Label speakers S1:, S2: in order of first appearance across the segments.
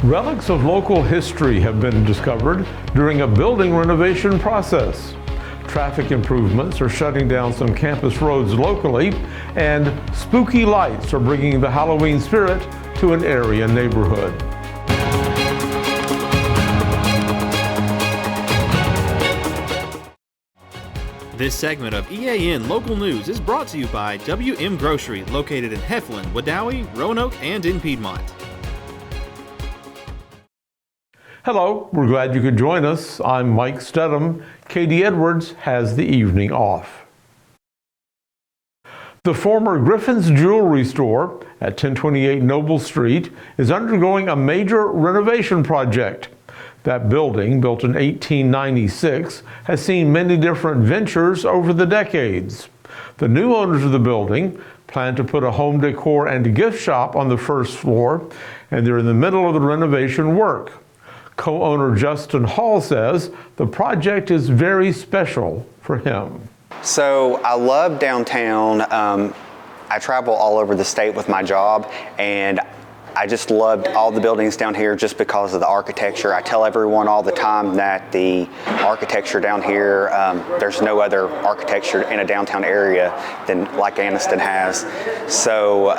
S1: Relics of local history have been discovered during a building renovation process. Traffic improvements are shutting down some campus roads locally, and spooky lights are bringing the Halloween spirit to an area neighborhood.
S2: This segment of EAN Local News is brought to you by WM Grocery, located in Heflin, Wadowee, Roanoke, and in Piedmont.
S1: Hello, we're glad you could join us. I'm Mike Stedham. Katie Edwards has the evening off. The former Griffin's Jewelry Store at 1028 Noble Street is undergoing a major renovation project. That building, built in 1896, has seen many different ventures over the decades. The new owners of the building plan to put a home decor and gift shop on the first floor, and they're in the middle of the renovation work. Co-owner Justin Hall says the project is very special for him.
S3: So I love downtown. I travel all over the state with my job, and I just loved all the buildings down here just because of the architecture. I tell everyone all the time that the architecture down here, there's no other architecture in a downtown area than like Anniston has. So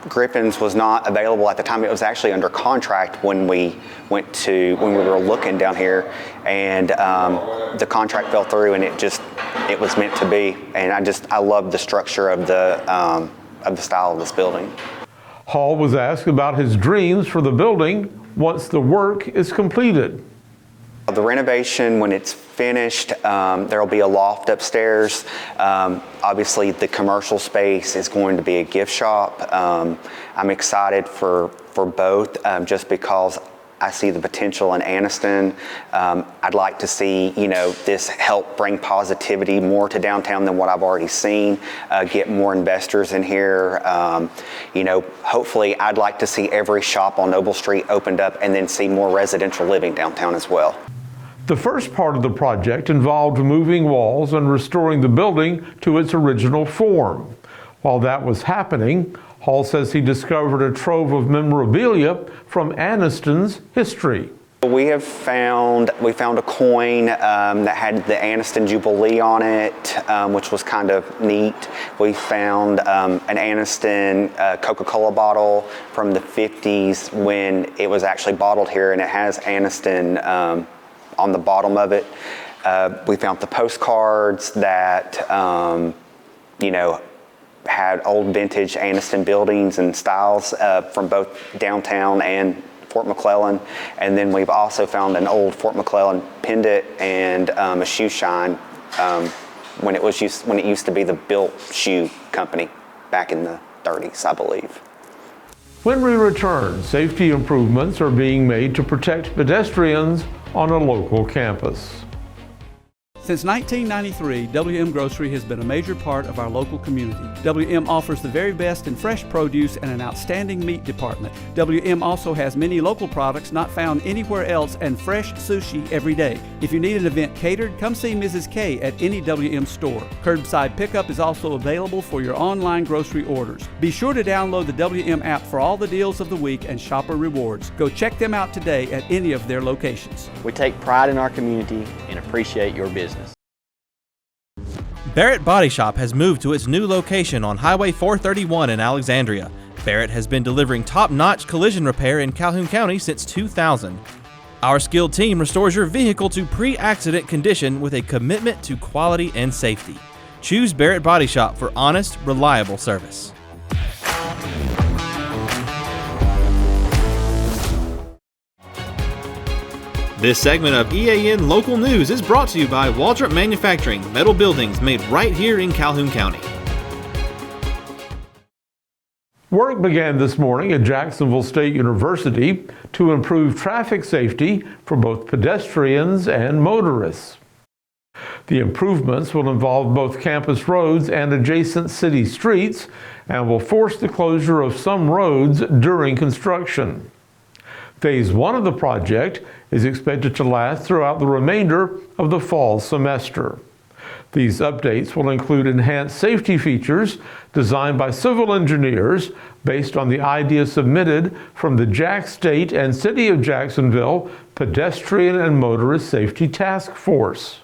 S3: Griffin's was not available at the time. It was actually under contract when we were looking down here, and the contract fell through, and it was meant to be. And I love the structure of the style of this building.
S1: Hall was asked about his dreams for the building once the work is completed.
S3: The renovation, when it's finished, there'll be a loft upstairs. Obviously, the commercial space is going to be a gift shop. I'm excited for both, just because I see the potential in Anniston. I'd like to see, this help bring positivity more to downtown than what I've already seen, get more investors in here. Hopefully I'd like to see every shop on Noble Street opened up and then see more residential living downtown as well.
S1: The first part of the project involved removing walls and restoring the building to its original form. While that was happening, Hall says he discovered a trove of memorabilia from Anniston's history.
S3: We found a coin that had the Anniston Jubilee on it, which was kind of neat. We found an Anniston Coca-Cola bottle from the 50s when it was actually bottled here, and it has Anniston on the bottom of it. We found the postcards that, had old vintage Anniston buildings and styles from both downtown and Fort McClellan. And then we've also found an old Fort McClellan pendant and a shoe shine when it used to be the Built Shoe Company back in the 30s, I believe.
S1: When we return, safety improvements are being made to protect pedestrians on a local campus.
S4: Since 1993, WM Grocery has been a major part of our local community. WM offers the very best in fresh produce and an outstanding meat department. WM also has many local products not found anywhere else and fresh sushi every day. If you need an event catered, come see Mrs. K at any WM store. Curbside pickup is also available for your online grocery orders. Be sure to download the WM app for all the deals of the week and shopper rewards. Go check them out today at any of their locations.
S5: We take pride in our community and appreciate your business.
S2: Barrett Body Shop has moved to its new location on Highway 431 in Alexandria. Barrett has been delivering top-notch collision repair in Calhoun County since 2000. Our skilled team restores your vehicle to pre-accident condition with a commitment to quality and safety. Choose Barrett Body Shop for honest, reliable service. This segment of EAN Local News is brought to you by Waltrip Manufacturing, metal buildings made right here in Calhoun County.
S1: Work began this morning at Jacksonville State University to improve traffic safety for both pedestrians and motorists. The improvements will involve both campus roads and adjacent city streets and will force the closure of some roads during construction. Phase 1 of the project is expected to last throughout the remainder of the fall semester. These updates will include enhanced safety features designed by civil engineers based on the ideas submitted from the Jack State and City of Jacksonville Pedestrian and Motorist Safety Task Force.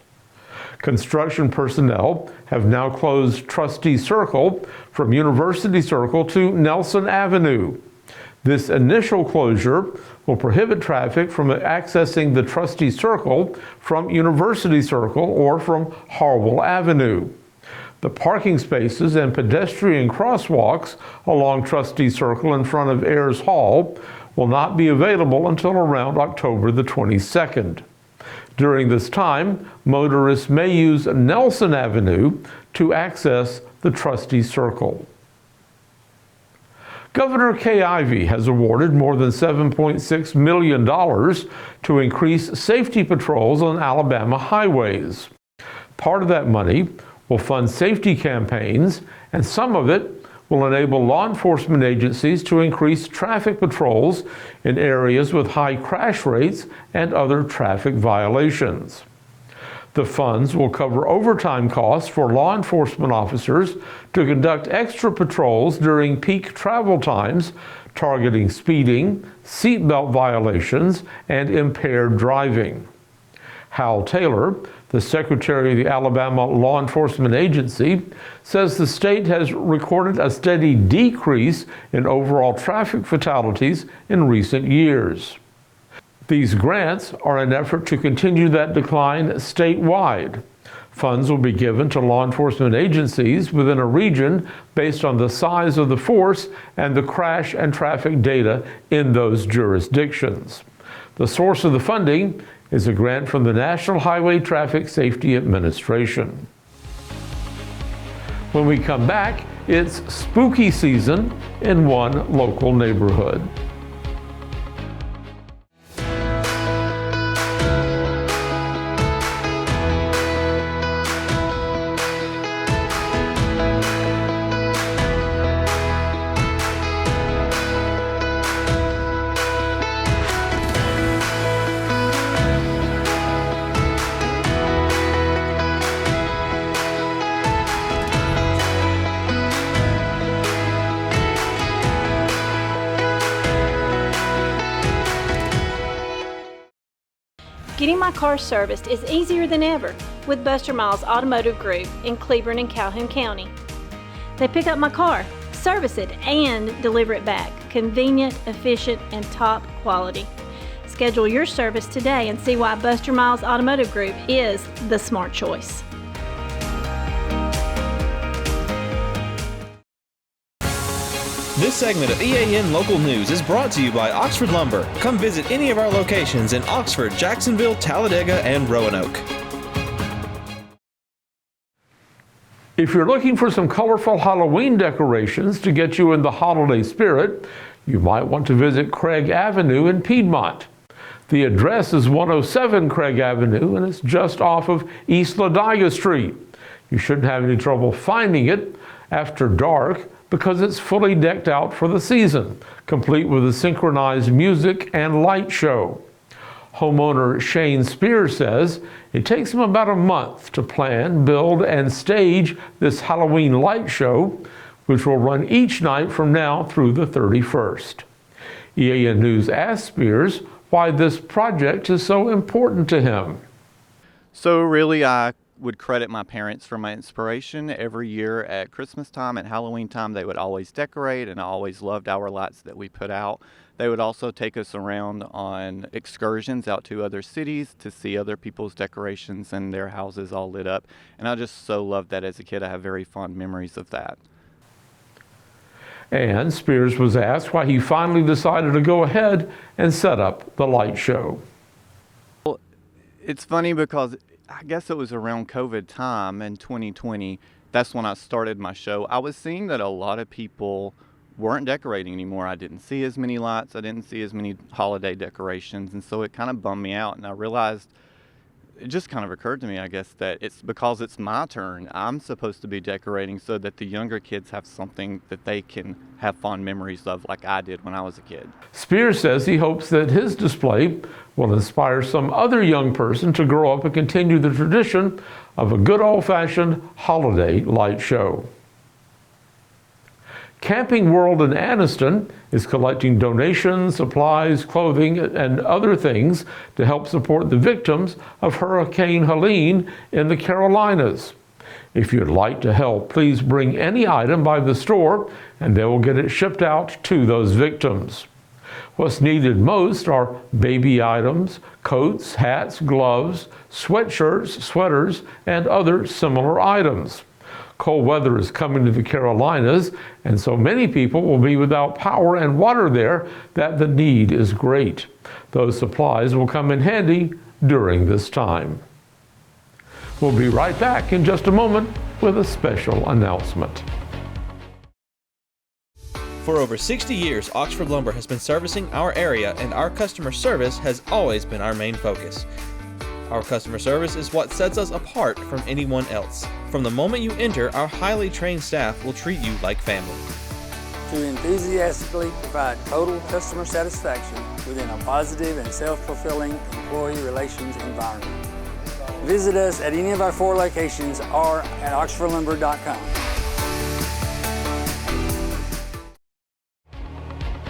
S1: Construction personnel have now closed Trustee Circle from University Circle to Nelson Avenue. This initial closure will prohibit traffic from accessing the Trustee Circle from University Circle or from Harwell Avenue. The parking spaces and pedestrian crosswalks along Trustee Circle in front of Ayers Hall will not be available until around October the 22nd. During this time, motorists may use Nelson Avenue to access the Trustee Circle. Governor Kay Ivey has awarded more than $7.6 million to increase safety patrols on Alabama highways. Part of that money will fund safety campaigns, and some of it will enable law enforcement agencies to increase traffic patrols in areas with high crash rates and other traffic violations. The funds will cover overtime costs for law enforcement officers to conduct extra patrols during peak travel times, targeting speeding, seatbelt violations, and impaired driving. Hal Taylor, the Secretary of the Alabama Law Enforcement Agency, says the state has recorded a steady decrease in overall traffic fatalities in recent years. These grants are an effort to continue that decline statewide. Funds will be given to law enforcement agencies within a region based on the size of the force and the crash and traffic data in those jurisdictions. The source of the funding is a grant from the National Highway Traffic Safety Administration. When we come back, it's spooky season in one local neighborhood.
S6: Getting my car serviced is easier than ever with Buster Miles Automotive Group in Cleburne and Calhoun County. They pick up my car, service it, and deliver it back. Convenient, efficient, and top quality. Schedule your service today and see why Buster Miles Automotive Group is the smart choice.
S2: This segment of EAN Local News is brought to you by Oxford Lumber. Come visit any of our locations in Oxford, Jacksonville, Talladega, and Roanoke.
S1: If you're looking for some colorful Halloween decorations to get you in the holiday spirit, you might want to visit Craig Avenue in Piedmont. The address is 107 Craig Avenue, and it's just off of East Ladiga Street. You shouldn't have any trouble finding it after dark, because it's fully decked out for the season, complete with a synchronized music and light show. Homeowner Shane Spears says it takes him about a month to plan, build, and stage this Halloween light show, which will run each night from now through the 31st. EAN News asked Spears why this project is so important to him.
S7: So really, I would credit my parents for my inspiration. Every year at Christmas time, at Halloween time, they would always decorate, and I always loved our lights that we put out. They would also take us around on excursions out to other cities to see other people's decorations and their houses all lit up. And I just so loved that as a kid. I have very fond memories of that.
S1: And Spears was asked why he finally decided to go ahead and set up the light show.
S7: Well, it's funny because I guess it was around COVID time in 2020. That's when I started my show. I was seeing that a lot of people weren't decorating anymore. I didn't see as many lights. I didn't see as many holiday decorations. And so it kind of bummed me out. And I realized it just kind of occurred to me, I guess, that it's because it's my turn, I'm supposed to be decorating so that the younger kids have something that they can have fond memories of like I did when I was a kid.
S1: Spears says he hopes that his display will inspire some other young person to grow up and continue the tradition of a good old-fashioned holiday light show. Camping World in Anniston is collecting donations, supplies, clothing, and other things to help support the victims of Hurricane Helene in the Carolinas. If you'd like to help, please bring any item by the store and they will get it shipped out to those victims. What's needed most are baby items, coats, hats, gloves, sweatshirts, sweaters, and other similar items. Cold weather is coming to the Carolinas, and so many people will be without power and water there that the need is great. Those supplies will come in handy during this time. We'll be right back in just a moment with a special announcement.
S2: For over 60 years, Oxford Lumber has been servicing our area, and our customer service has always been our main focus. Our customer service is what sets us apart from anyone else. From the moment you enter, our highly trained staff will treat you like family.
S8: To enthusiastically provide total customer satisfaction within a positive and self-fulfilling employee relations environment. Visit us at any of our 4 locations or at oxfordlumber.com.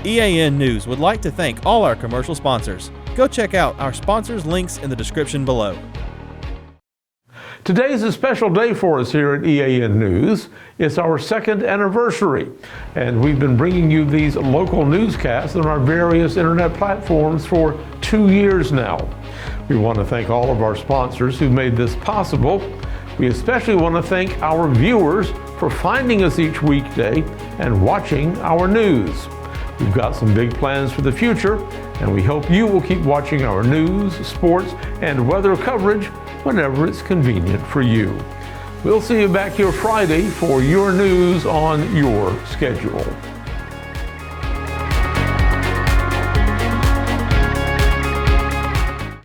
S2: EAN News would like to thank all our commercial sponsors. Go check out our sponsors' links in the description below.
S1: Today is a special day for us here at EAN News. It's our 2nd anniversary, and we've been bringing you these local newscasts on our various internet platforms for 2 years now. We want to thank all of our sponsors who made this possible. We especially want to thank our viewers for finding us each weekday and watching our news. We've got some big plans for the future, and we hope you will keep watching our news, sports, and weather coverage whenever it's convenient for you. We'll see you back here Friday for your news on your schedule.